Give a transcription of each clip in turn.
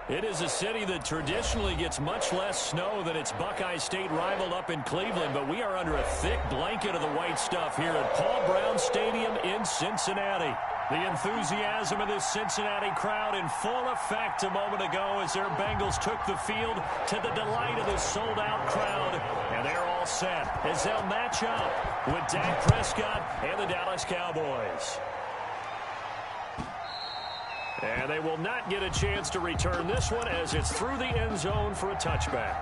It is a city that traditionally gets much less snow than its Buckeye State rival up in Cleveland, but we are under a thick blanket of the white stuff here at Paul Brown Stadium in Cincinnati. The enthusiasm of this Cincinnati crowd in full effect a moment ago as their Bengals took the field to the delight of the sold-out crowd. And they're all set as they'll match up with Dak Prescott and the Dallas Cowboys. And they will not get a chance to return this one as it's through the end zone for a touchback.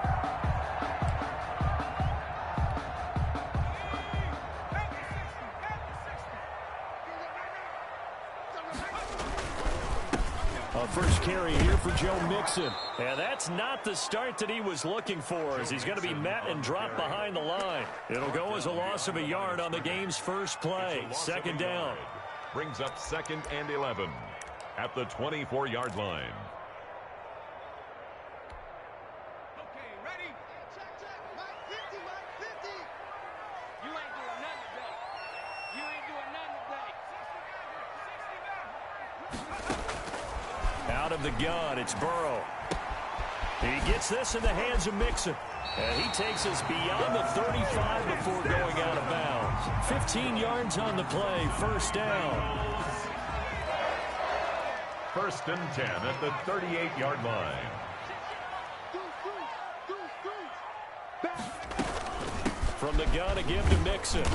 A first carry here for Joe Mixon. And that's not the start that he was looking for, as he's going to be met and dropped behind the line. It'll go as a loss of a yard on the game's first play. Second down. Brings up 2nd and 11 at the 24-yard line. Okay, ready? Check, Mike 50, Mike 50. You ain't doing nothing today. You ain't doing nothing today. Out of the gun, it's Burrow. He gets this in the hands of Mixon. And he takes us beyond the 35 before going out of bounds. 15 yards on the play, first down. 1st and 10 at the 38-yard line. From the gun again to Mixon.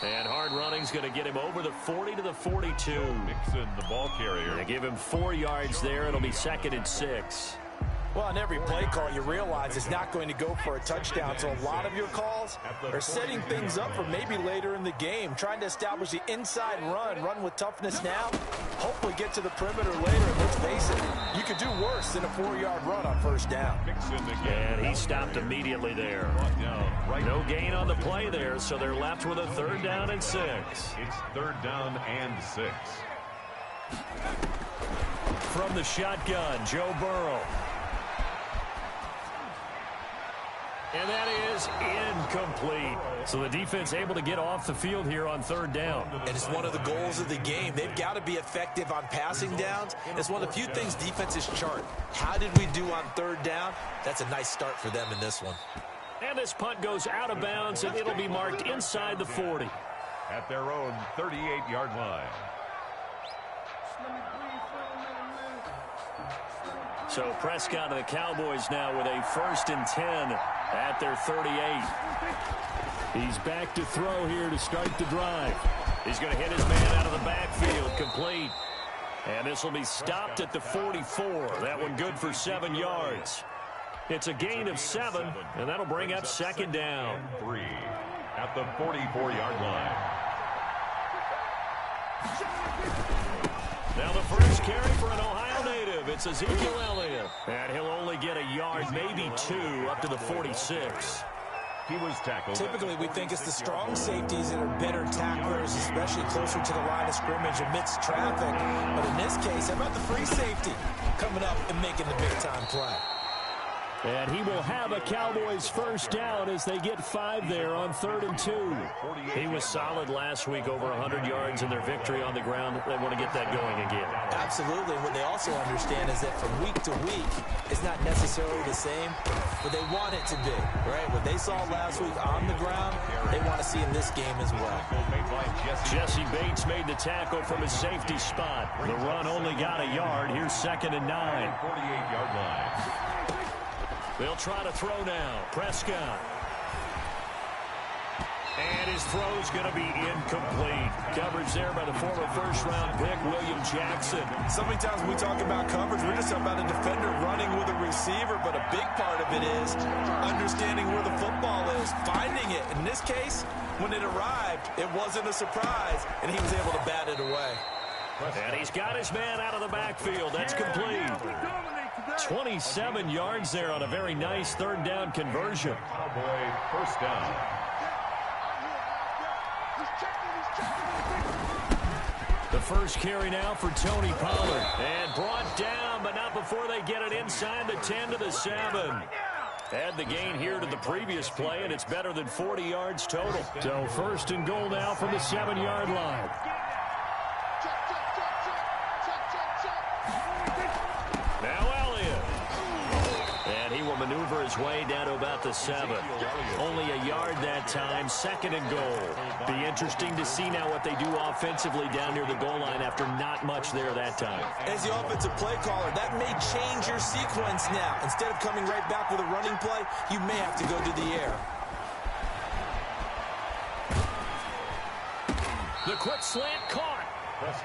And hard running's going to get him over the 40 to the 42. Mixon, the ball carrier. They give him 4 yards there. It'll be 2nd and 6. Well, on every play call, you realize it's not going to go for a touchdown. So a lot of your calls are setting things up for maybe later in the game, trying to establish the inside run with toughness now, hopefully get to the perimeter later. And let's face it, you could do worse than a 4-yard run on first down. And he stopped immediately there. No gain on the play there, so they're left with a 3rd down and 6. It's 3rd down and 6. From the shotgun, Joe Burrow. And that is incomplete. So the defense able to get off the field here on 3rd down. And it's one of the goals of the game. They've got to be effective on passing downs. It's one of the few things defenses chart. How did we do on 3rd down? That's a nice start for them in this one. And this punt goes out of bounds, and it'll be marked inside the 40. At their own 38-yard line. So Prescott and the Cowboys now with a 1st and 10 at their 38. He's back to throw here to start the drive. He's going to hit his man out of the backfield, complete. And this will be stopped at the 44. That one good for 7 yards. It's a gain of 7, and that'll bring up 2nd down. 3 at the 44-yard line. Now the first carry for an Ohio native. It's Ezekiel Elliott. And he'll only get a yard, maybe 2, up to the 46. He was tackled. Typically, we think it's the strong safeties that are better tacklers, especially closer to the line of scrimmage amidst traffic. But in this case, how about the free safety coming up and making the big-time play? And he will have a Cowboys first down as they get 5 there on 3rd and 2. He was solid last week, over 100 yards in their victory on the ground. They want to get that going again. Absolutely. What they also understand is that from week to week, it's not necessarily the same, but they want it to be, right? What they saw last week on the ground, they want to see in this game as well. Jesse Bates made the tackle from his safety spot. The run only got a yard. Here's 2nd and 9. 48-yard line. They'll try to throw now. Prescott. And his throw's going to be incomplete. Coverage there by the former first-round pick, William Jackson. So many times when we talk about coverage, we're just talking about a defender running with a receiver, but a big part of it is understanding where the football is, finding it. In this case, when it arrived, it wasn't a surprise, and he was able to bat it away. And he's got his man out of the backfield. That's complete. 27 yards there on a very nice 3rd down conversion. Cowboy first down. The first carry now for Tony Pollard. And brought down, but not before they get it inside the 10 to the 7. Add the gain here to the previous play, and it's better than 40 yards total. So 1st and goal now from the 7-yard line. Now Elliott. his way down to about the 7. Only a yard that time, 2nd and goal. Be interesting to see now what they do offensively down near the goal line after not much there that time. As the offensive play caller, that may change your sequence now. Instead of coming right back with a running play, you may have to go to the air. The quick slant caught.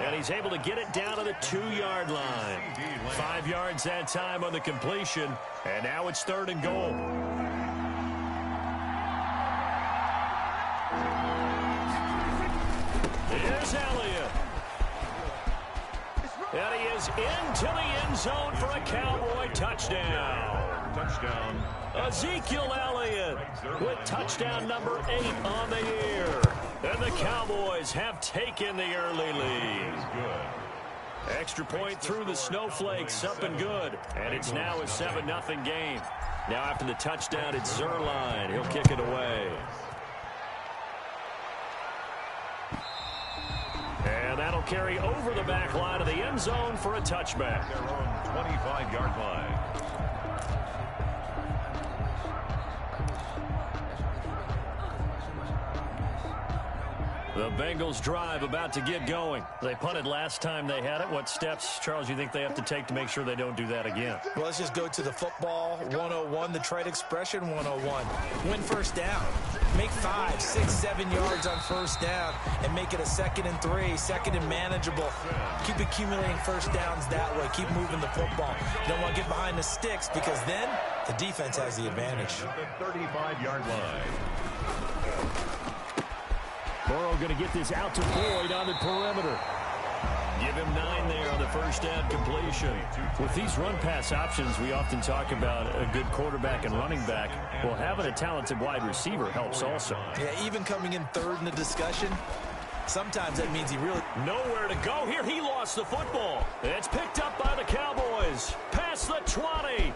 And he's able to get it down to the 2-yard line. 5 yards that time on the completion. And now it's 3rd and goal. Here's Elliott. And he is into the end zone for a Cowboy touchdown. Touchdown. Ezekiel Elliott with touchdown number 8 on the year. And the Cowboys have taken the early lead. Extra point through the snowflakes, up and good. And it's now a 7-0 game. Now after the touchdown, it's Zerline. He'll kick it away. And that'll carry over the back line of the end zone for a touchback. Their own 25-yard line. The Bengals drive about to get going. They punted last time they had it. What steps, Charles, you think they have to take to make sure they don't do that again? Well, let's just go to the football 101, the trade expression 101. Win first down. Make 5, 6, 7 yards on first down and make it a 2nd and 3, 2nd and manageable. Keep accumulating first downs that way. Keep moving the football. You don't want to get behind the sticks because then the defense has the advantage. The 35-yard line. Burrow going to get this out to Boyd on the perimeter. Give him 9 there on the first down completion. With these run-pass options, we often talk about a good quarterback and running back. Well, having a talented wide receiver helps also. Yeah, even coming in 3rd in the discussion, sometimes that means he really... Nowhere to go here. He lost the football. It's picked up by the Cowboys. Past the 20.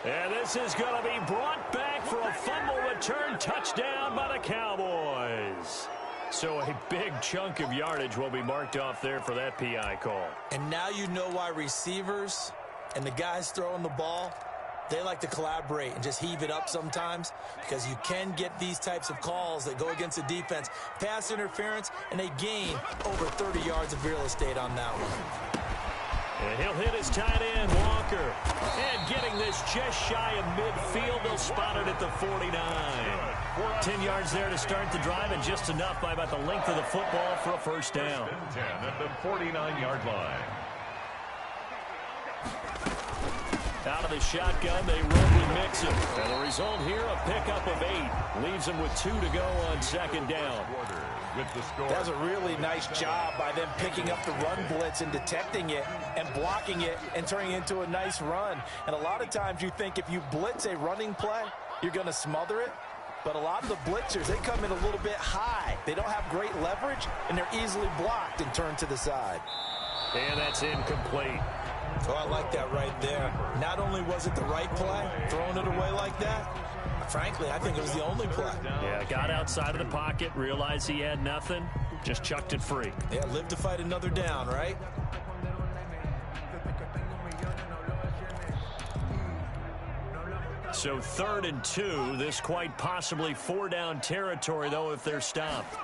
And this is going to be brought back for a fumble return touchdown by the Cowboys. So a big chunk of yardage will be marked off there for that PI call. And now you know why receivers and the guys throwing the ball, they like to collaborate and just heave it up sometimes because you can get these types of calls that go against the defense. Pass interference, and they gain over 30 yards of real estate on that one. And he'll hit his tight end, Walker. And getting this just shy of midfield, they'll spot it at the 49. 10 yards there to start the drive, and just enough by about the length of the football for a first down. 10 at the 49-yard line. Out of the shotgun, they run with Mixon. And the result here, a pickup of 8. Leaves them with 2 to go on 2nd down. With the score. That was a really nice job by them picking up the run blitz and detecting it and blocking it and turning it into a nice run. And a lot of times you think if you blitz a running play, you're going to smother it. But a lot of the blitzers, they come in a little bit high. They don't have great leverage, and they're easily blocked and turned to the side. And that's incomplete. Oh, I like that right there. Not only was it the right play, throwing it away like that, frankly, I think it was the only play. Yeah, got outside of the pocket, realized he had nothing, just chucked it free. Yeah, live to fight another down, right? So 3rd and 2, this quite possibly 4-down territory, though, if they're stopped.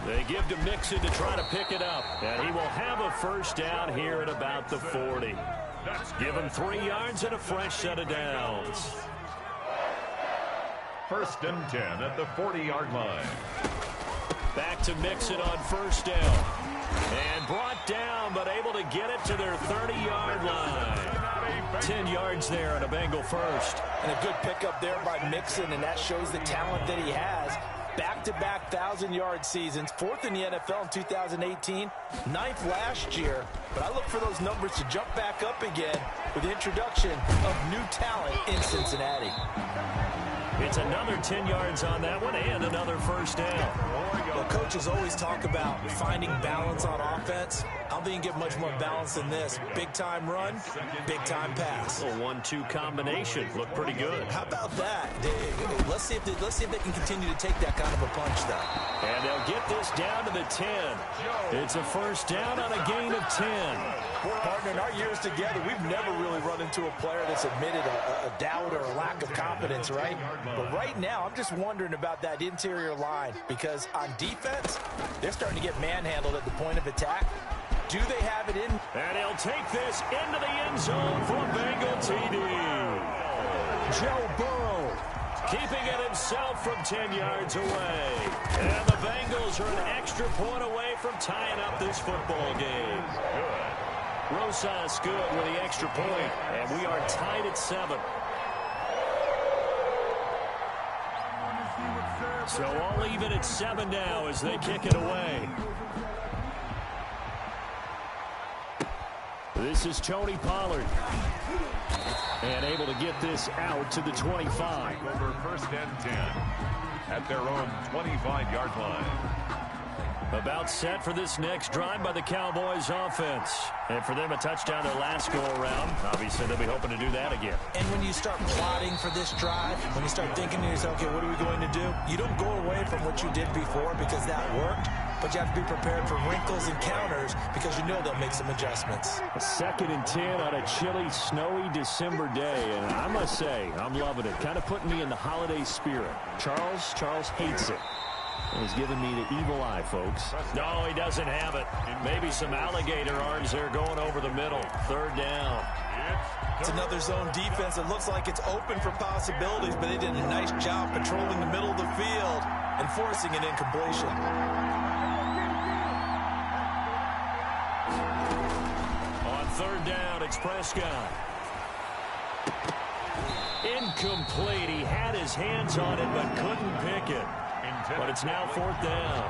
They give to Mixon to try to pick it up. And he will have a first down here at about the 40. Give him 3 yards and a fresh set of downs. 1st and 10 at the 40-yard line. Back to Mixon on first down. And brought down, but able to get it to their 30-yard line. 10 yards there and a Bengal first. And a good pickup there by Mixon, and that shows the talent that he has. Back-to-back 1,000-yard seasons, 4th in the NFL in 2018, 9th last year. But I look for those numbers to jump back up again with the introduction of new talent in Cincinnati. It's another 10 yards on that one and another first down. Well, coaches always talk about finding balance on offense. I don't think you can get much more balance than this. Big-time run, big-time pass. A 1-2 combination. Looked pretty good. How about that? Let's see if they can continue to take that kind of a punch, though. And they'll get this down to the 10. It's a first down on a gain of 10. Partner, in our years together, we've never really run into a player that's admitted a doubt or a lack of confidence, right? But right now, I'm just wondering about that interior line because on defense, they're starting to get manhandled at the point of attack. Do they have it in? And he'll take this into the end zone for a Bengal TD. Joe Burrow keeping it himself from 10 yards away. And the Bengals are an extra point away from tying up this football game. Rosas good with the extra point, and we are tied at 7. So all even at 7 now as they kick it away. This is Tony Pollard. And able to get this out to the 25. Over first and 10 at their own 25-yard line. About set for this next drive by the Cowboys offense. And for them, a touchdown their last go-around. Obviously, they'll be hoping to do that again. And when you start plotting for this drive, when you start thinking to yourself, okay, what are we going to do? You don't go away from what you did before because that worked. But you have to be prepared for wrinkles and counters because you know they'll make some adjustments. A 2nd and 10 on a chilly, snowy December day. And I must say, I'm loving it. Kind of putting me in the holiday spirit. Charles hates it. He's giving me the evil eye, folks. No, he doesn't have it. Maybe some alligator arms there going over the middle. 3rd down. It's another zone defense. It looks like it's open for possibilities, but they did a nice job patrolling the middle of the field and forcing an incompletion. On 3rd down, it's Prescott. Incomplete. He had his hands on it, but couldn't pick it. But it's now 4th down.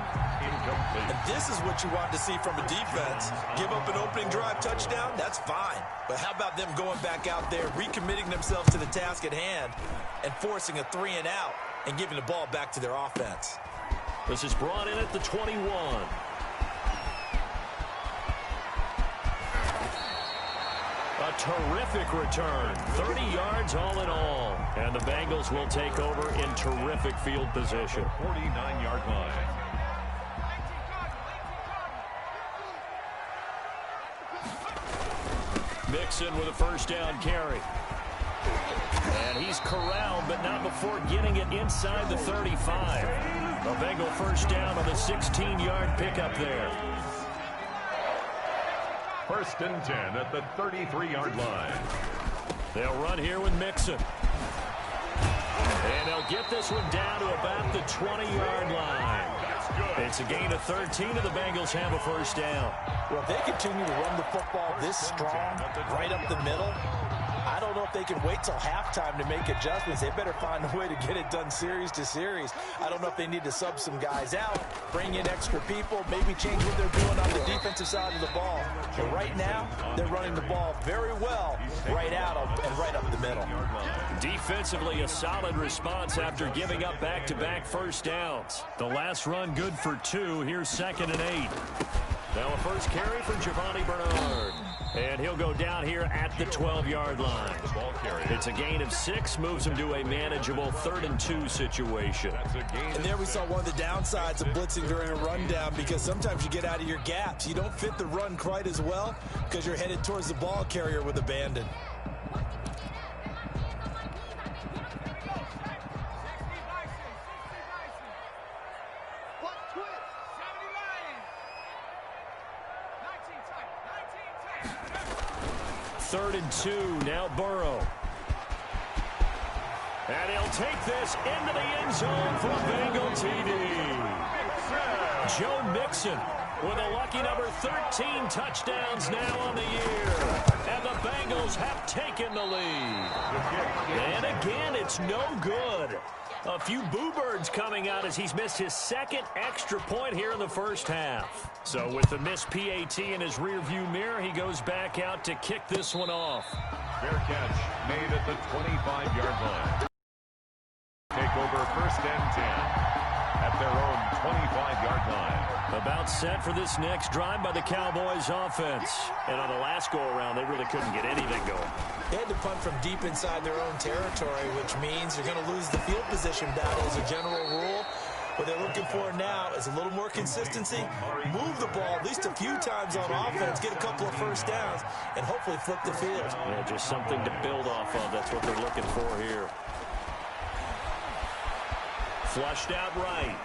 And this is what you want to see from a defense. Give up an opening drive touchdown, that's fine. But how about them going back out there, recommitting themselves to the task at hand, and forcing a 3 and out, and giving the ball back to their offense. This is brought in at the 21. A terrific return. 30 yards all in all. And the Bengals will take over in terrific field position. 49-yard line. Mixon with a first down carry. And he's corralled, but not before getting it inside the 35. A Bengal first down on the 16-yard pickup there. 1st and 10 at the 33-yard line. They'll run here with Mixon. And they'll get this one down to about the 20-yard line. It's a gain of 13, and the Bengals have a first down. Well, if they continue to run the football this strong, right up the middle, I don't know if they can wait till halftime to make adjustments. They better find a way to get it done series to series. I don't know if they need to sub some guys out, bring in extra people, maybe change what they're doing on the defensive side of the ball. But right now, they're running the ball very well right out and right up the middle. Defensively, a solid response after giving up back-to-back first downs. The last run good for 2. Here's 2nd and 8. Now a first carry from Giovanni Bernard. And he'll go down here at the 12-yard line. It's a gain of 6, moves him to a manageable 3rd and 2 situation. And there we saw one of the downsides of blitzing during a rundown because sometimes you get out of your gaps. You don't fit the run quite as well because you're headed towards the ball carrier with abandon. Third and 2, now Burrow. And he'll take this into the end zone for a Bengal TD. Joe Mixon with a lucky number 13 touchdowns now on the year. And the Bengals have taken the lead. And again, it's no good. A few boo birds coming out as he's missed his 2nd extra point here in the first half. So with the missed PAT in his rearview mirror, he goes back out to kick this one off. Fair catch made at the 25-yard line. Take over 1st and 10 at their own 25-yard line. About set for this next drive by the Cowboys offense. And on the last go-around, they really couldn't get anything going. They had to punt from deep inside their own territory, which means you're going to lose the field position battle as a general rule. What they're looking for now is a little more consistency, move the ball at least a few times on offense, get a couple of first downs, and hopefully flip the field. Yeah, just something to build off of. That's what they're looking for here. Flushed out right.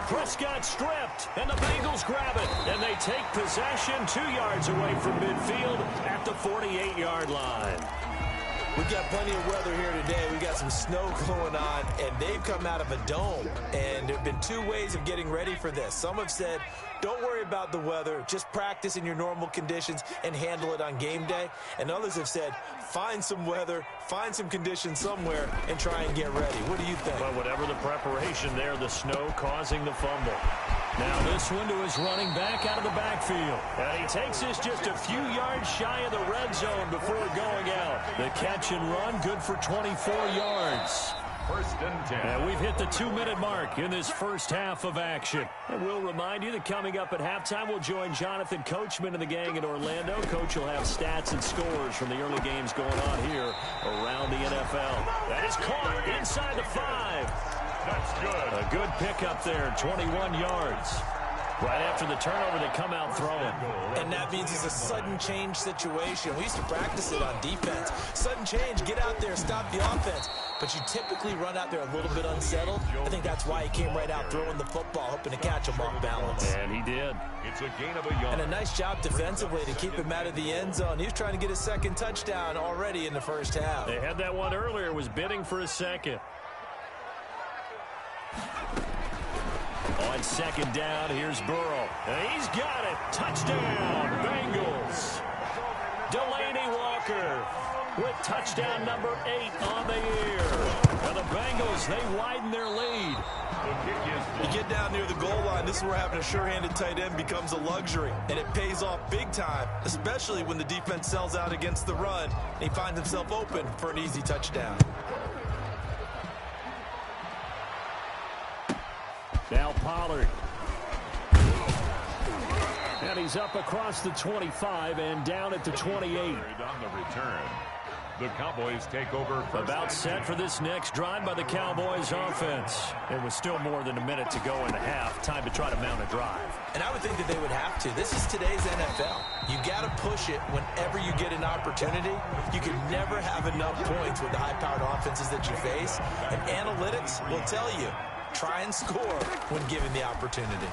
Prescott stripped, and the Bengals grab it, and they take possession 2 yards away from midfield at the 48-yard line. We've got plenty of weather here today. We've got some snow going on, and they've come out of a dome. And there have been 2 ways of getting ready for this. Some have said, don't worry about the weather. Just practice in your normal conditions and handle it on game day. And others have said, find some weather, find some conditions somewhere, and try and get ready. What do you think? Well, whatever the preparation there, the snow causing the fumble. Now this one to his running back out of the backfield. And he takes this just a few yards shy of the red zone before going out. The catch and run, good for 24 yards. First and 10. And we've hit the 2-minute mark in this first half of action. And we'll remind you that coming up at halftime, we'll join Jonathan Coachman and the gang in Orlando. Coach will have stats and scores from the early games going on here around the NFL. That is caught inside the 5. That's good. A good pickup there, 21 yards. Right after the turnover, they come out throwing. And that means it's a sudden change situation. We used to practice it on defense. Sudden change, get out there, stop the offense. But you typically run out there a little bit unsettled. I think that's why he came right out throwing the football, hoping to catch him off balance. And he did. It's a gain of a yard. And a nice job defensively to keep him out of the end zone. He was trying to get his second touchdown already in the first half. They had that one earlier, was bidding for a second. On second down, here's Burrow. And he's got it. Touchdown, Bengals. Delaney Walker with touchdown number 8 on the year. And the Bengals, they widen their lead. You get down near the goal line, this is where having a sure-handed tight end becomes a luxury. And it pays off big time, especially when the defense sells out against the run. And he finds himself open for an easy touchdown. Now Pollard. And he's up across the 25 and down at the 28. On the return, the Cowboys take over. About set for this next drive by the Cowboys offense. It was still more than a minute to go in the half. Time to try to mount a drive. And I would think that they would have to. This is today's NFL. You got to push it whenever you get an opportunity. You can never have enough points with the high-powered offenses that you face. And analytics will tell you, try and score when given the opportunity.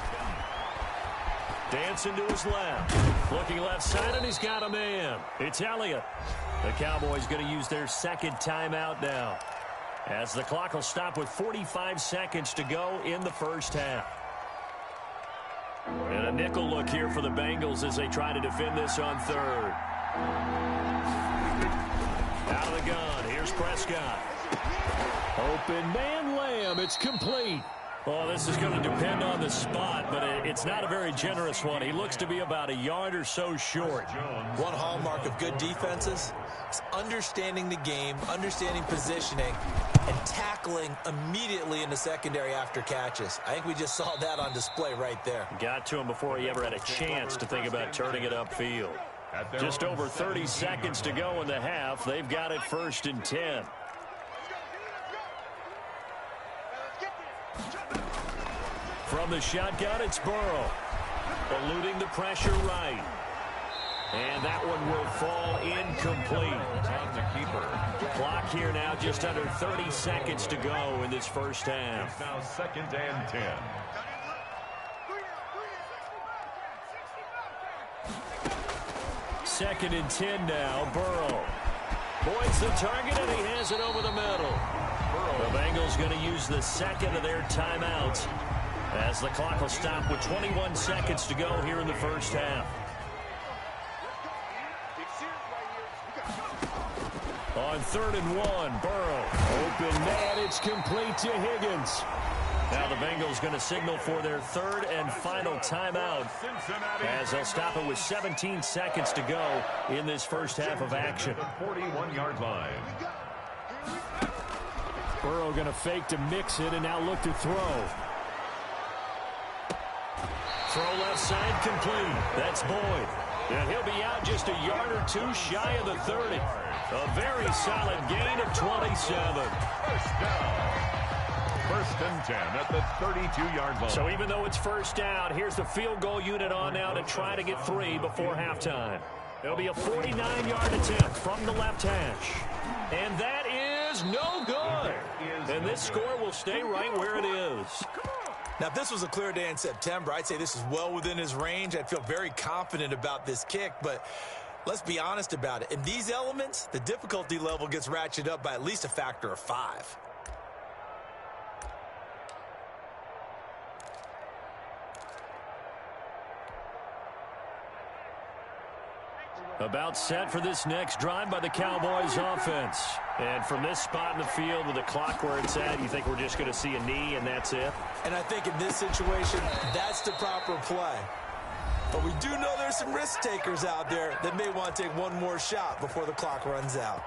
Dancing to his left. Looking left side, and he's got a man. It's Elliott. The Cowboys going to use their second timeout now, as the clock will stop with 45 seconds to go in the first half. And a nickel look here for the Bengals as they try to defend this on third. Out of the gun. Here's Prescott. Open man, Lamb. It's complete. Oh, this is going to depend on the spot, but it's not a very generous one. He looks to be about a yard or so short. One hallmark of good defenses is understanding the game, understanding positioning, and tackling immediately in the secondary after catches. I think we just saw that on display right there. Got to him before he ever had a chance to think about turning it upfield. Just over 30 seconds to go in the half. They've got it first and 10. From the shotgun, it's Burrow. Eluding the pressure right. And that one will fall incomplete. On the keeper. Clock here now, just under 30 seconds to go in this first half. It's now second and 10. Second and 10 now, Burrow. Points the target, and he has it over the middle. The Bengals going to use the second of their timeouts, as the clock will stop with 21 seconds to go here in the first half. On 3rd and 1, Burrow. Open man, it's complete to Higgins. Now the Bengals going to signal for their third and final timeout, as they'll stop it with 17 seconds to go in this first half of action. The 41-yard line. Burrow going to fake to mix it and now look to throw. Throw left side complete. That's Boyd. And he'll be out just a yard or two shy of the 30. A very solid gain of 27. First down. First and 10 at the 32-yard line. So even though it's first down, here's the field goal unit on now to try to get 3 before halftime. It'll be a 49-yard attempt from the left hash. And that is no good. And this score will stay right where it is. Now, if this was a clear day in September, I'd say this is well within his range. I'd feel very confident about this kick, but let's be honest about it. In these elements, the difficulty level gets ratcheted up by at least a factor of 5. About set for this next drive by the Cowboys offense. And from this spot in the field with the clock where it's at, you think we're just going to see a knee and that's it? And I think in this situation, that's the proper play. But we do know there's some risk takers out there that may want to take one more shot before the clock runs out.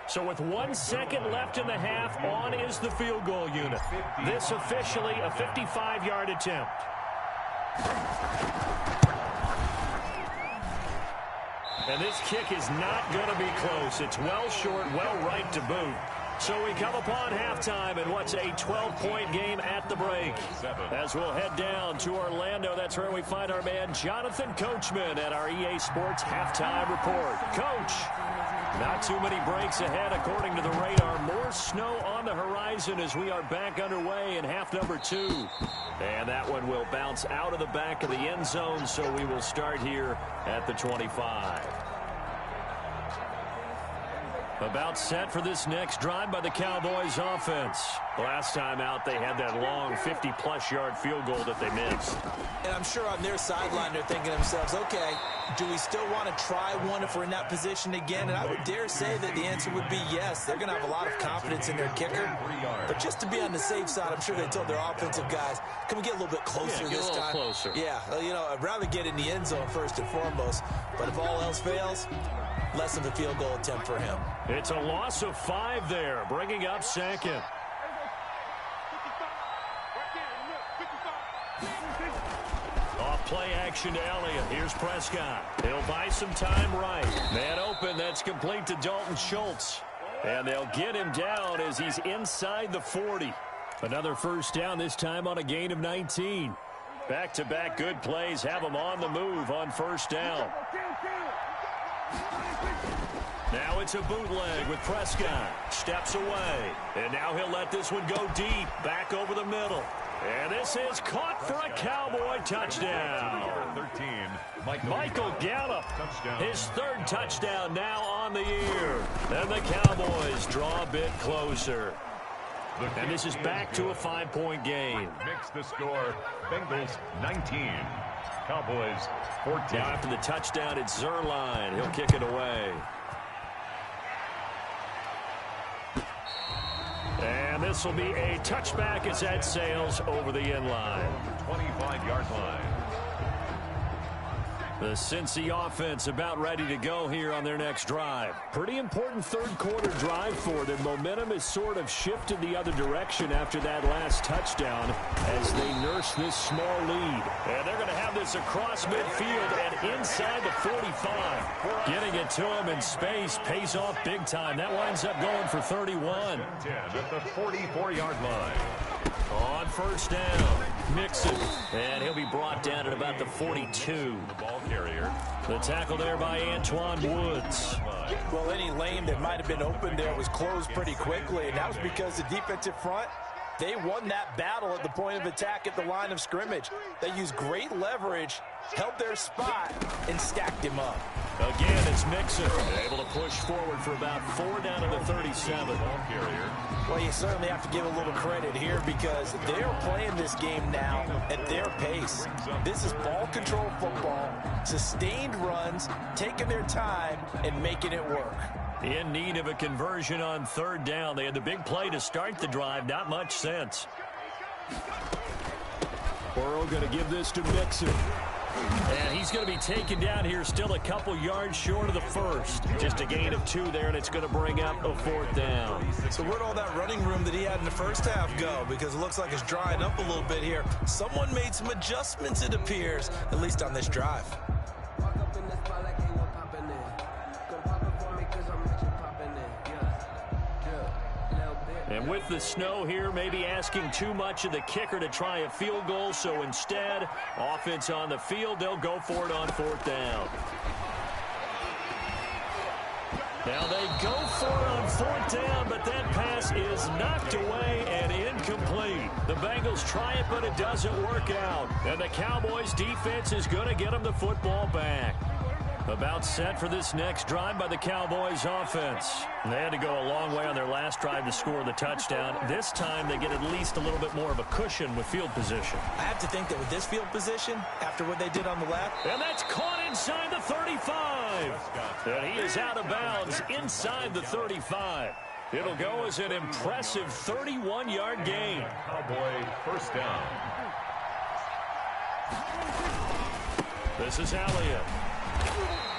So with 1 second left in the half, on is the field goal unit. This officially a 55-yard attempt. And this kick is not going to be close. It's well short, well right to boot. So we come upon halftime in what's a 12-point game at the break. As we'll head down to Orlando, that's where we find our man Jonathan Coachman at our EA Sports Halftime Report. Coach, not too many breaks ahead according to the radar. More snow on the horizon as we are back underway in half number 2. And that one will bounce out of the back of the end zone, so we will start here at the 25. About set for this next drive by the Cowboys offense. Last time out, they had that long 50-plus yard field goal that they missed. And I'm sure on their sideline, they're thinking to themselves, okay, do we still want to try one if we're in that position again? And I would dare say that the answer would be yes. They're going to have a lot of confidence in their kicker. But just to be on the safe side, I'm sure they told their offensive guys, can we get a little bit closer this time? Closer. Yeah, well, you know, I'd rather get in the end zone first and foremost. But if all else fails, less of a field goal attempt for him. It's a loss of 5 there, bringing up second. Off play action to Elliott. Here's Prescott. He'll buy some time right. Man open, that's complete to Dalton Schultz. And they'll get him down as he's inside the 40. Another first down, this time on a gain of 19. Back-to-back good plays have him on the move on first down. Now it's a bootleg with Prescott. Steps away. And now he'll let this one go deep. Back over the middle. And this is caught for a Cowboy touchdown. 13, Michael Gallup. Touchdown. His 3rd touchdown now on the year. And the Cowboys draw a bit closer. And this is back to a 5-point game. Mix the score. Bengals 19. Cowboys 14. Now after the touchdown, it's Zerline. He'll kick it away. And this will be a touchback as that sails over the end line. 25-yard line. The Cincy offense about ready to go here on their next drive. Pretty important third-quarter drive for them. Momentum has sort of shifted the other direction after that last touchdown as they nurse this small lead. And they're going to have this across midfield and inside the 45. Getting it to him in space pays off big time. That winds up going for 31. 10 at the 44-yard line. On first down, Mixon, and he'll be brought down at about the 42. The ball carrier. The tackle there by Antoine Woods. Well, any lane that might have been open there was closed pretty quickly, and that was because the defensive front, they won that battle at the point of attack at the line of scrimmage. They used great leverage, held their spot, and stacked him up. Again, it's Mixon, able to push forward for about 4 down to the 37. Ball carrier. Well, you certainly have to give a little credit here because they're playing this game now at their pace. This is ball control football, sustained runs, taking their time, and making it work. In need of a conversion on 3rd down. They had the big play to start the drive. Not much sense. Burrow going to give this to Mixon. And he's going to be taken down here, still a couple yards short of the first. Just a gain of 2 there, and it's going to bring up a 4th down. So where'd all that running room that he had in the first half go? Because it looks like it's drying up a little bit here. Someone made some adjustments, it appears, at least on this drive. And with the snow here, maybe asking too much of the kicker to try a field goal. So instead, offense on the field, they'll go for it on 4th down. Now they go for it on 4th down, but that pass is knocked away and incomplete. The Bengals try it, but it doesn't work out. And the Cowboys defense is going to get them the football back. About set for this next drive by the Cowboys offense. They had to go a long way on their last drive to score the touchdown. This time they get at least a little bit more of a cushion with field position. I have to think that with this field position, after what they did on the left. And that's caught inside the 35. And he is out of bounds inside the 35. It'll go as an impressive 31-yard gain. Cowboy first down. This is Elliott.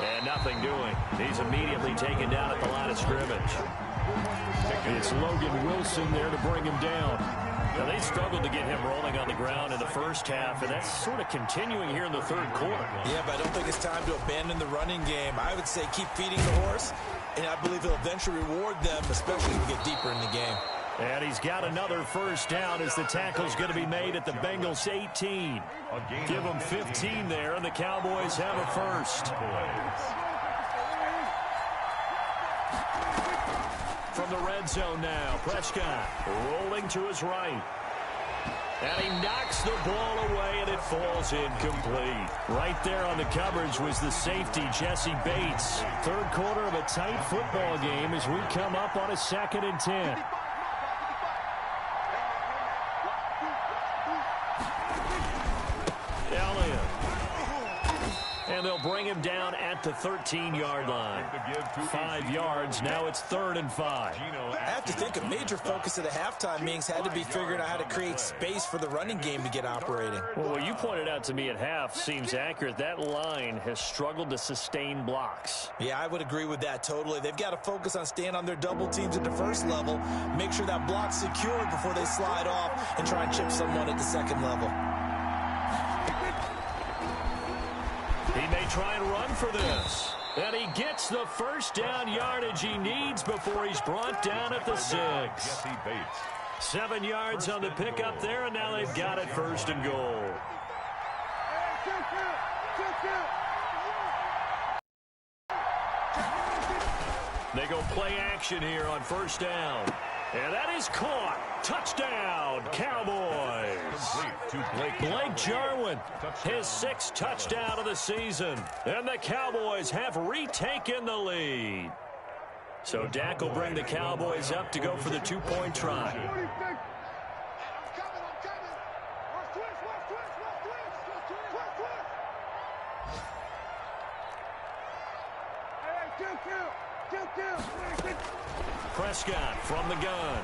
And nothing doing. He's immediately taken down at the line of scrimmage. It's Logan Wilson there to bring him down. Now, they struggled to get him rolling on the ground in the first half, and that's sort of continuing here in the third quarter. Yeah, but I don't think it's time to abandon the running game. I would say keep feeding the horse, and I believe he'll eventually reward them, especially as we get deeper in the game. And he's got another first down as the tackle's going to be made at the Bengals 18. Give them 15 there, and the Cowboys have a first. From the red zone now, Prescott rolling to his right. And he knocks the ball away, and it falls incomplete. Right there on the coverage was the safety, Jesse Bates. Third quarter of a tight football game as we come up on a 2nd and 10. And they'll bring him down at the 13-yard line. 5 yards. Now it's 3rd and 5. I have to think a major focus of the halftime meetings had to be figuring out how to create space for the running game to get operating. Well, what you pointed out to me at half seems accurate. That line has struggled to sustain blocks. Yeah, I would agree with that totally. They've got to focus on staying on their double teams at the first level, make sure that block's secured before they slide off and try and chip someone at the second level. He may try and run for this. And he gets the first down yardage he needs before he's brought down at the 6. 7 yards on the pickup there, and now they've got it 1st and goal. They go play action here on 1st down. And that is caught. Touchdown, Cowboys. Blake Jarwin, his 6th touchdown of the season. And the Cowboys have retaken the lead. So Dak will bring the Cowboys up to go for the 2-point try. Prescott from the gun.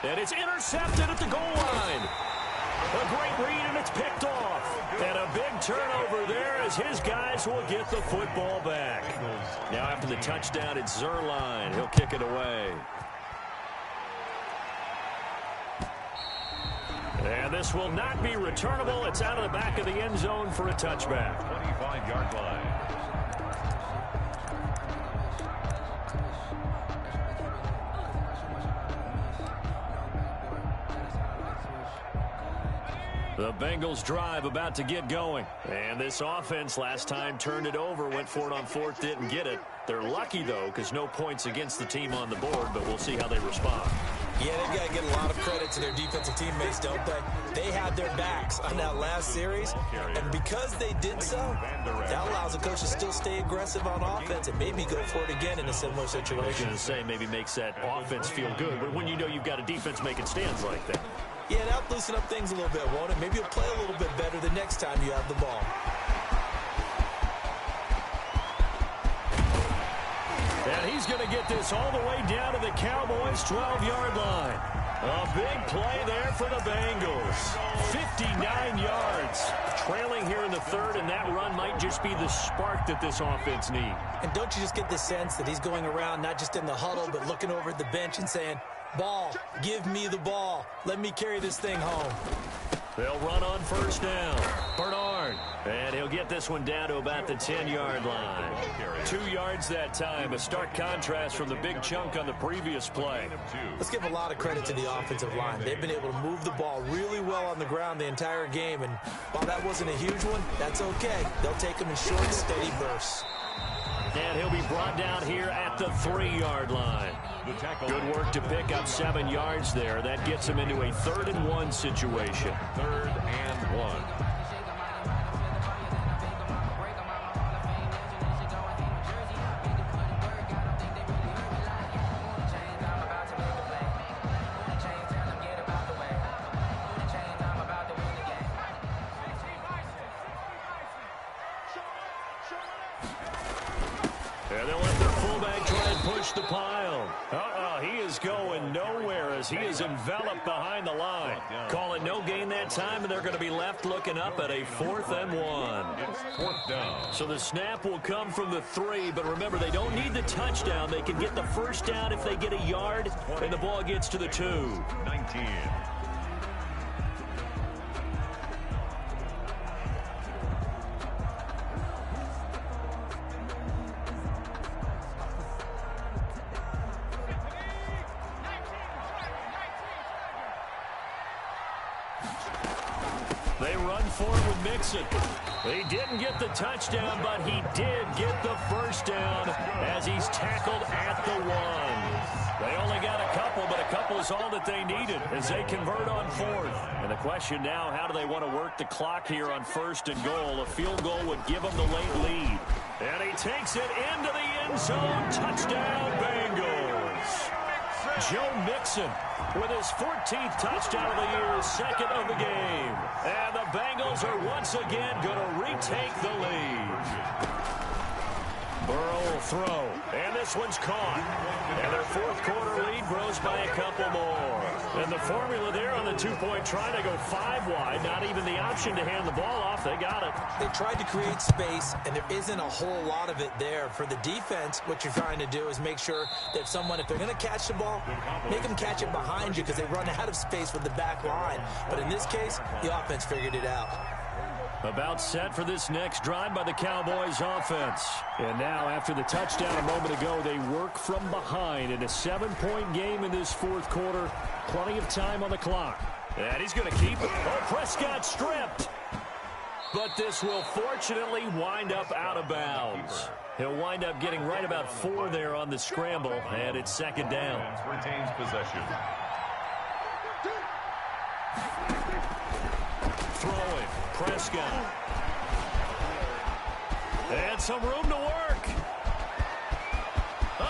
And it's intercepted at the goal line. A great read, and it's picked off. And a big turnover there as his guys will get the football back. Now after the touchdown, it's Zerline. He'll kick it away. And this will not be returnable. It's out of the back of the end zone for a touchback. 25-yard line. The Bengals drive about to get going. And this offense last time turned it over, went for it on 4th, didn't get it. They're lucky, though, because no points against the team on the board, but we'll see how they respond. Yeah, they've got to get a lot of credit to their defensive teammates, don't they? They had their backs on that last series, and because they did so, that allows the coach to still stay aggressive on offense and maybe go for it again in a similar I was situation. going to say maybe makes that offense feel good, but when you know you've got a defense making stands like that. Yeah, that'll loosen up things a little bit, won't it? Maybe you'll play a little bit better the next time you have the ball. And he's going to get this all the way down to the Cowboys' 12-yard line. A big play there for the Bengals. 59 yards. Trailing here in the third, and that run might just be the spark that this offense needs. And don't you just get the sense that he's going around not just in the huddle, but looking over at the bench and saying, ball, give me the ball. Let me carry this thing home. They'll run on first down. Bernard. And he'll get this one down to about the 10-yard line. 2 yards that time. A stark contrast from the big chunk on the previous play. Let's give a lot of credit to the offensive line. They've been able to move the ball really well on the ground the entire game. And while that wasn't a huge one, that's okay. They'll take them in short, steady bursts. And he'll be brought down here at the 3-yard line. Good work to pick up 7 yards there. That gets him into a 3rd-and-1 situation. 3rd and 1. And they'll let their fullback try and push the pile. He is going nowhere as he is enveloped behind the line. Call it no gain that time, and they're going to be left looking up at a 4th-and-1. It's 4th down. So the snap will come from the 3, but remember, they don't need the touchdown. They can get the first down if they get a yard, and the ball gets to the 2. 19. They run forward with Mixon. He didn't get the touchdown, but he did get the first down as he's tackled at the 1. They only got a couple, but a couple is all that they needed as they convert on 4th. And the question now, how do they want to work the clock here on 1st and goal? A field goal would give them the late lead. And he takes it into the end zone. Touchdown, Bengals. Joe Mixon with his 14th touchdown of the year, 2nd of the game. And the Bengals are once again going to retake the lead. Burrow will throw, and this one's caught. And their 4th quarter lead grows by a couple more. And the formula there on the 2-point try to go 5 wide, not even the option to hand the ball off. They got it. They tried to create space, and there isn't a whole lot of it there. For the defense, what you're trying to do is make sure that if they're going to catch the ball, make them catch it behind you because they run out of space with the back line. But in this case, the offense figured it out. About set for this next drive by the Cowboys offense. And now, after the touchdown a moment ago, they work from behind in a 7-point game in this 4th quarter. Plenty of time on the clock. And he's going to keep it. Oh, Prescott stripped. But this will fortunately wind up out of bounds. He'll wind up getting right about 4 there on the scramble, and it's 2nd down. Retains possession. Throwing. Prescott. And some room to work.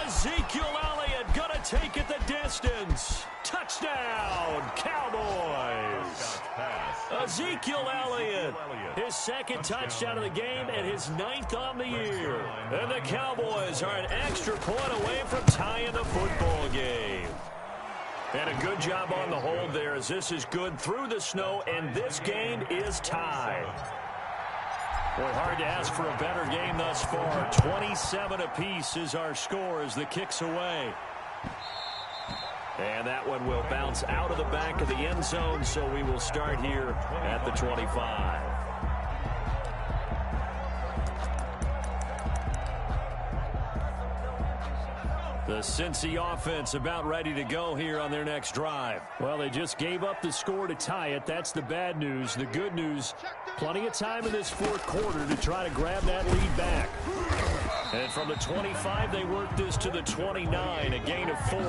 Ezekiel Elliott going to take it the distance. Touchdown, Cowboys. Ezekiel Elliott, his 2nd touchdown of the game and his 9th on the year. And the Cowboys are an extra point away from tying the football game. And a good job on the hold there as this is good through the snow, and this game is tied. Boy, hard to ask for a better game thus far. 27 apiece is our score as the kick's away. And that one will bounce out of the back of the end zone, so we will start here at the 25. The Cincy offense about ready to go here on their next drive. Well, they just gave up the score to tie it. That's the bad news. The good news, plenty of time in this 4th quarter to try to grab that lead back. And from the 25, they worked this to the 29, a gain of 4.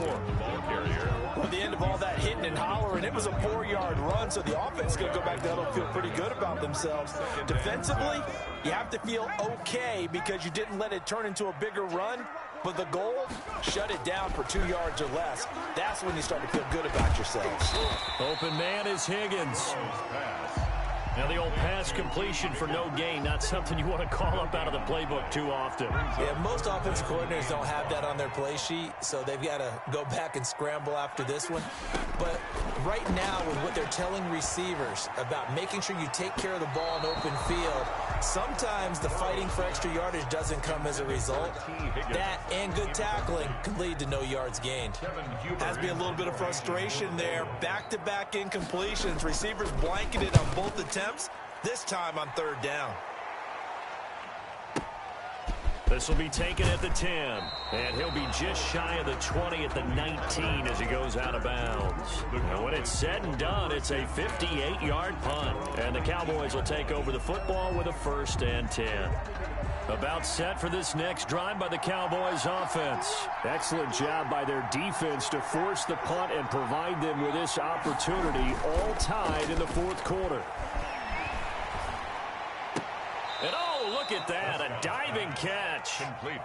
At the end of all that hitting and hollering, it was a 4-yard run, so the offense is going to go back to huddle and feel pretty good about themselves. Defensively, you have to feel okay because you didn't let it turn into a bigger run. But the goal, shut it down for 2 yards or less. That's when you start to feel good about yourselves. Open man is Higgins. Now the old pass completion for no gain, not something you want to call up out of the playbook too often. Yeah, most offensive coordinators don't have that on their play sheet, so they've got to go back and scramble after this one. But right now with what they're telling receivers about making sure you take care of the ball in open field, sometimes the fighting for extra yardage doesn't come as a result. That and good tackling can lead to no yards gained. Has to be a little bit of frustration there. Back-to-back incompletions. Receivers blanketed on both attempts, this time on third down. This will be taken at the 10, and he'll be just shy of the 20 at the 19 as he goes out of bounds. And when it's said and done, it's a 58-yard punt, and the Cowboys will take over the football with a 1st and 10. About set for this next drive by the Cowboys offense. Excellent job by their defense to force the punt and provide them with this opportunity, all tied in the 4th quarter. And oh, look at that, a diving catch.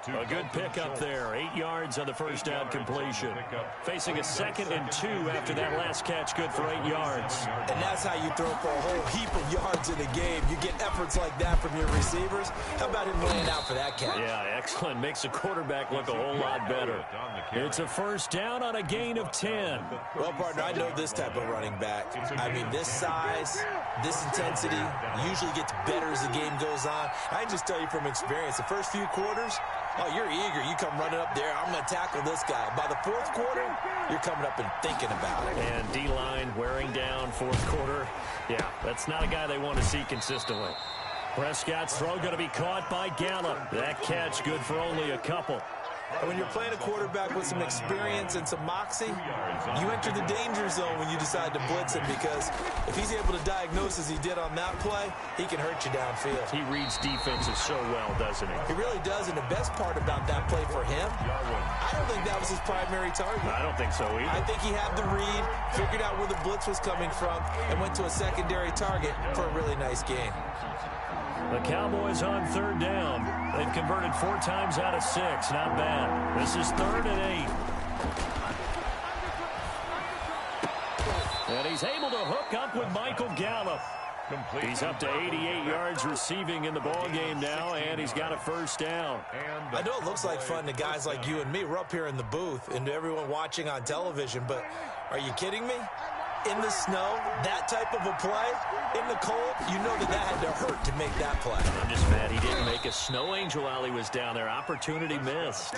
A good pickup there, 8 yards on the 1st down completion. Facing a 2nd and 2 after that last catch, good for 8 yards. And that's how you throw for a whole heap of yards in a game. You get efforts like that from your receivers. How about him laying out for that catch? Yeah, excellent. Makes the quarterback look a whole lot better. It's a 1st down on a gain of 10. Well, partner, I know this type of running back. I mean, this size, this intensity usually gets better as the game goes on. I just tell you from experience, the first few quarters, oh, you're eager. You come running up there. I'm going to tackle this guy. By the 4th quarter, you're coming up and thinking about it. And D-line wearing down 4th quarter. Yeah, that's not a guy they want to see consistently. Prescott's throw going to be caught by Gallup. That catch good for only a couple. And when you're playing a quarterback with some experience and some moxie, you enter the danger zone when you decide to blitz him, because if he's able to diagnose as he did on that play, he can hurt you downfield. He reads defenses so well, doesn't he? He really does, and the best part about that play for him, I don't think that was his primary target. I don't think so either. I think he had the read, figured out where the blitz was coming from, and went to a secondary target for a really nice gain. The Cowboys on 3rd down. They've converted 4 times out of 6. Not bad. This is 3rd and 8. And he's able to hook up with Michael Gallup. He's up to 88 yards receiving in the ballgame now, and he's got a 1st down. I know it looks like fun to guys like you and me. We're up here in the booth and to everyone watching on television, but are you kidding me? In the snow, that type of a play, in the cold, you know that had to hurt to make that play. I'm just mad he didn't make a snow angel while he was down there. Opportunity missed.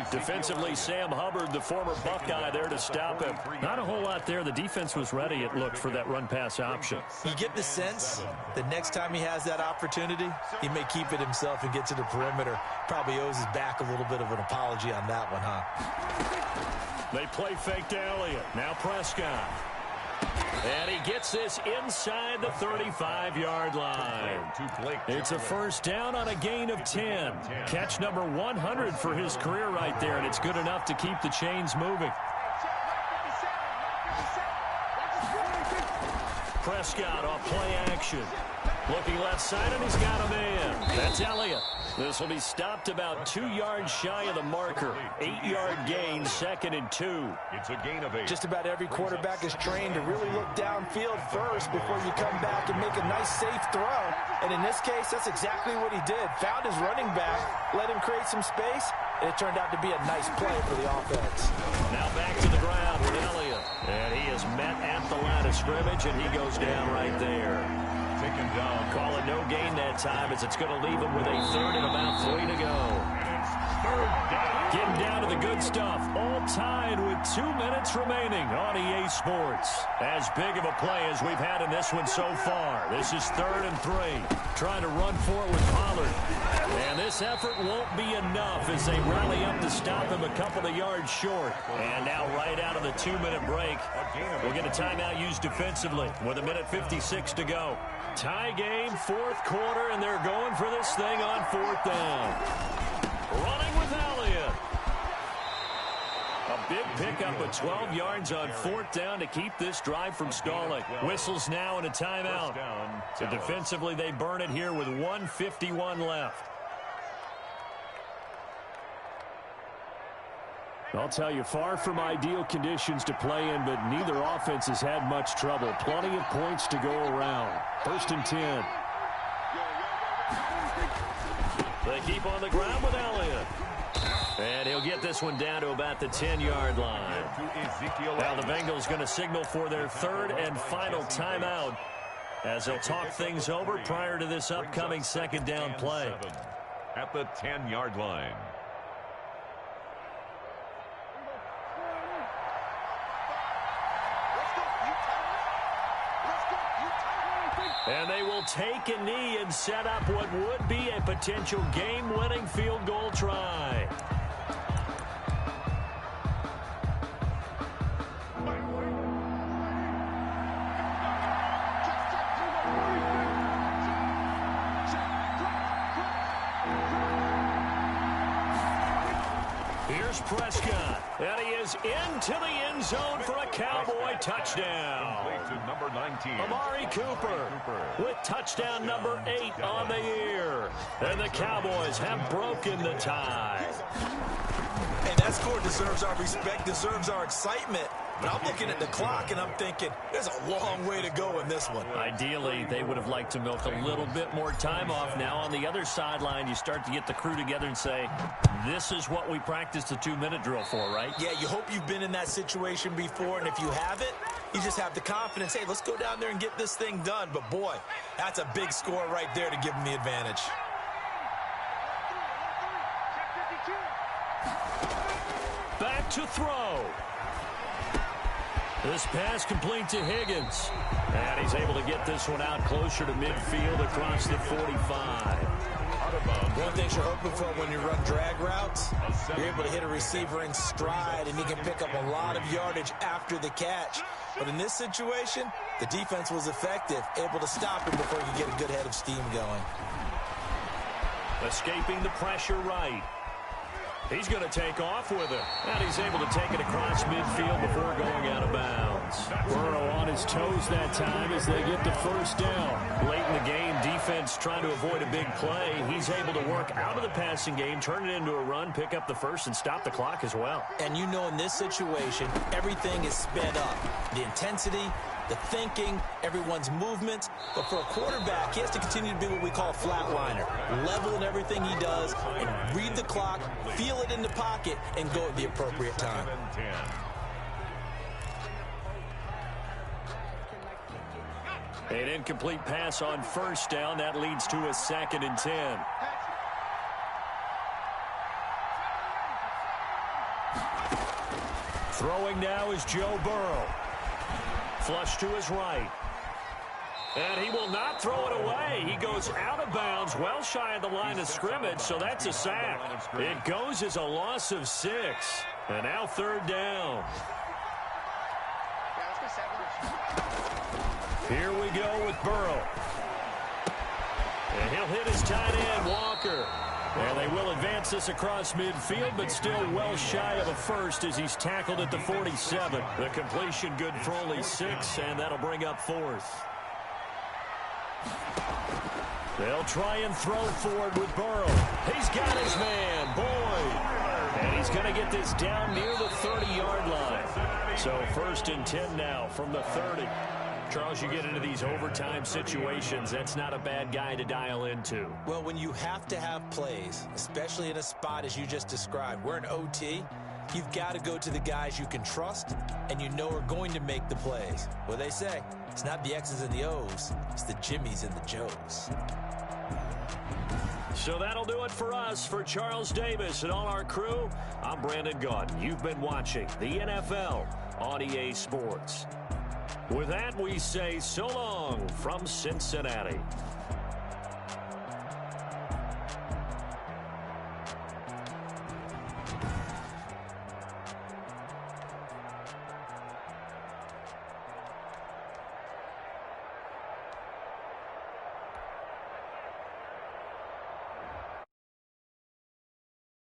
Defensively, Sam Hubbard, the former Buckeye, there to stop him. Not a whole lot there. The defense was ready, it looked, for that run-pass option. You get the sense that next time he has that opportunity, he may keep it himself and get to the perimeter. Probably owes his back a little bit of an apology on that one, huh? They play fake to Elliott. Now Prescott. And he gets this inside the 35-yard line. It's a 1st down on a gain of 10. Catch number 100 for his career right there, and it's good enough to keep the chains moving. Prescott off play action. Looking left side, and he's got a man. That's Elliott. This will be stopped about 2 yards shy of the marker. 8-yard gain, 2nd and 2. It's a gain of 8. Just about every quarterback is trained to really look downfield first before you come back and make a nice, safe throw. And in this case, that's exactly what he did. Found his running back, let him create some space, and it turned out to be a nice play for the offense. Now back to the ground with Elliott. And he is met at the line of scrimmage, and he goes down right there. Taken down. Call it no gain that time, as it's going to leave him with a 3rd and about 3 to go. Getting down to the good stuff. All tied with 2 minutes remaining on EA Sports. As big of a play as we've had in this one so far. This is 3rd and 3. Trying to run for it with Pollard. And this effort won't be enough as they rally up to stop him a couple of yards short. And now right out of the 2-minute break, we'll get a timeout used defensively with 1:56 to go. Tie game, 4th quarter, and they're going for this thing on 4th down. Running with Elliott. A big pickup of 12 yards on 4th down to keep this drive from stalling. Whistles now and a timeout. So defensively, they burn it here with 1:51 left. I'll tell you, far from ideal conditions to play in, but neither offense has had much trouble. Plenty of points to go around. 1st and 10. They keep on the ground with Elliott. And he'll get this one down to about the 10-yard line. Now the Bengals going to signal for their third and final timeout as they'll talk things over prior to this upcoming second down play. At the 10-yard line. And they will take a knee and set up what would be a potential game-winning field goal try. Here's Prescott, and he is into the end zone for a Cowboy touchdown. To number 19. Amari Cooper with touchdown number 8 on the year. And the Cowboys have broken the tie. Hey, that score deserves our respect, deserves our excitement. But I'm looking at the clock, and I'm thinking, there's a long way to go in this one. Ideally, they would have liked to milk a little bit more time off. Now on the other sideline, you start to get the crew together and say, this is what we practiced the 2-minute drill for, right? Yeah, you hope you've been in that situation before, and if you haven't, you just have the confidence, hey, let's go down there and get this thing done. But, boy, that's a big score right there to give them the advantage. Back to throw. This pass complete to Higgins. And he's able to get this one out closer to midfield across the 45. One thing you're hoping for when you run drag routes, you're able to hit a receiver in stride, and he can pick up a lot of yardage after the catch. But in this situation, the defense was effective, able to stop him before he could get a good head of steam going. Escaping the pressure right. He's going to take off with it. And he's able to take it across midfield before going out of bounds. Burrow on his toes that time as they get the first down. Late in the game, defense trying to avoid a big play. He's able to work out of the passing game, turn it into a run, pick up the first, and stop the clock as well. And you know in this situation, everything is sped up. The intensity, the thinking, everyone's movement. But for a quarterback, he has to continue to be what we call a flatliner. Level in everything he does and read the clock, feel it in the pocket, and go at the appropriate time. An incomplete pass on first down. That leads to a 2nd and 10. Throwing now is Joe Burrow. Flush to his right. And he will not throw it away. He goes out of bounds, well shy of the line of scrimmage, so that's a sack. It goes as a loss of 6. And now 3rd down. Here we go with Burrow. And he'll hit his tight end, Walker. And they will advance this across midfield, but still well shy of a first as he's tackled at the 47. The completion good for only 6, and that'll bring up 4th. They'll try and throw forward with Burrow. He's got his man, Boyd. And he's going to get this down near the 30-yard line. So 1st and 10 now from the 30. Charles, you get into these overtime situations, that's not a bad guy to dial into. Well, when you have to have plays, especially in a spot as you just described, we're in OT, you've got to go to the guys you can trust and you know are going to make the plays. Well, they say, it's not the X's and the O's, it's the Jimmies and the Joes. So that'll do it for us. For Charles Davis and all our crew, I'm Brandon Gaudin. You've been watching the NFL on EA Sports. With that, we say so long from Cincinnati.